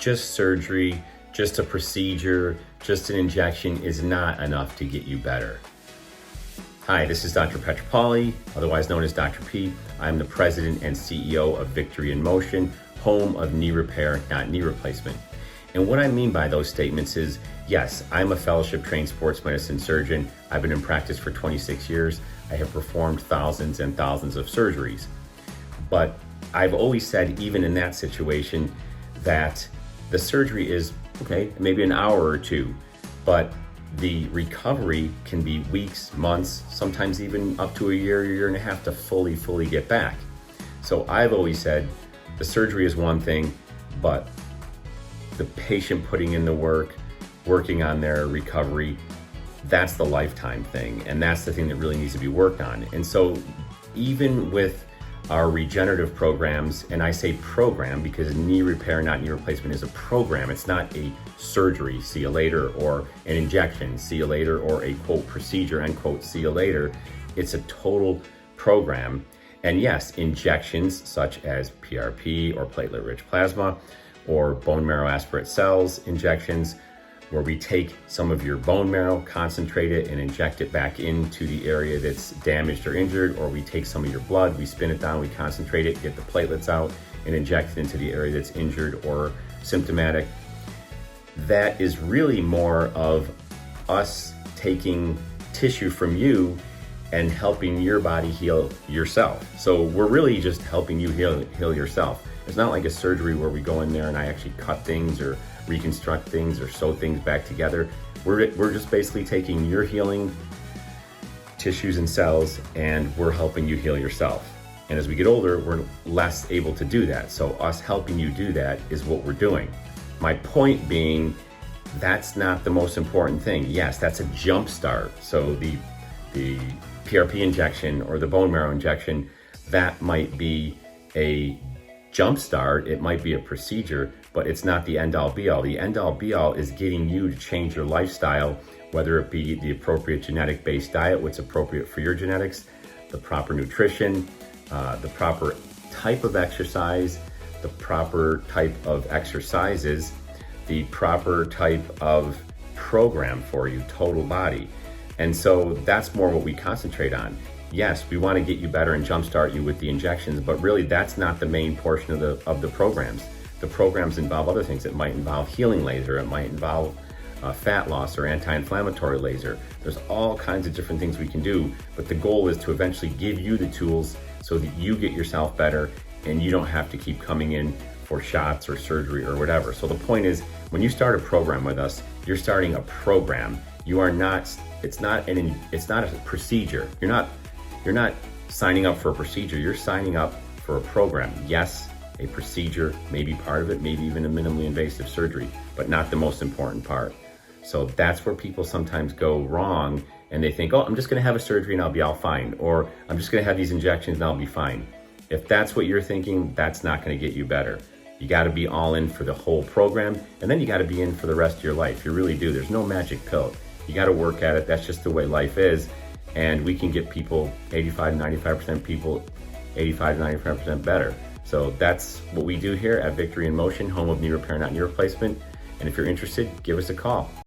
just surgery, just a procedure, just an injection is not enough to get you better. Hi, this is Dr. Pietropaoli, otherwise known as Dr. P. I'm the president and CEO of Victory in Motion, home of knee repair, not knee replacement. And what I mean by those statements is, yes, I'm a fellowship trained sports medicine surgeon. I've been in practice for 26 years. I have performed thousands and thousands of surgeries. But I've always said, even in that situation, that the surgery is, okay, maybe an hour or two, but the recovery can be weeks, months, sometimes even up to a year and a half to fully get back. So I've always said the surgery is one thing, but the patient putting in the work, working on their recovery, that's the lifetime thing. And that's the thing that really needs to be worked on. And so even with our regenerative programs, and I say program because knee repair, not knee replacement, is a program. It's not a surgery, see you later, or an injection, see you later, or a quote procedure, end quote, see you later. It's a total program. And yes, injections such as PRP or platelet-rich plasma or bone marrow aspirate cells injections, where we take some of your bone marrow, concentrate it, and inject it back into the area that's damaged or injured, or we take some of your blood, we spin it down, we concentrate it, get the platelets out, and inject it into the area that's injured or symptomatic. That is really more of us taking tissue from you and helping your body heal yourself. So we're really just helping you heal yourself. It's not like a surgery where we go in there and I actually cut things or reconstruct things or sew things back together. We're just basically taking your healing tissues and cells and we're helping you heal yourself. And as we get older, we're less able to do that. So us helping you do that is what we're doing. My point being, that's not the most important thing. Yes, that's a jump start. So the PRP injection or the bone marrow injection, that might be a jump start, it might be a procedure, but it's not the end all be all. The end all be all is getting you to change your lifestyle, whether it be the appropriate genetic based diet, what's appropriate for your genetics, the proper nutrition, the proper type of exercise, the proper type of exercises, the proper type of program for you, total body. And so that's more what we concentrate on. Yes, we want to get you better and jumpstart you with the injections, but really that's not the main portion of the programs. The programs involve other things. It might involve healing laser, it might involve fat loss or anti-inflammatory laser. There's all kinds of different things we can do, but the goal is to eventually give you the tools so that you get yourself better and you don't have to keep coming in for shots or surgery or whatever. So the point is, when you start a program with us, you're starting a program. You are not, it's not a procedure. You're not signing up for a procedure, you're signing up for a program. Yes, a procedure may be part of it, maybe even a minimally invasive surgery, but not the most important part. So that's where people sometimes go wrong and they think, oh, I'm just gonna have a surgery and I'll be all fine, or I'm just gonna have these injections and I'll be fine. If that's what you're thinking, that's not gonna get you better. You gotta be all in for the whole program, and then you gotta be in for the rest of your life. You really do, there's no magic pill. You gotta work at it, that's just the way life is. And we can get people, 85-95% people, 85-95% better. So that's what we do here at Victory in Motion, home of knee repair, not knee replacement. And if you're interested, give us a call.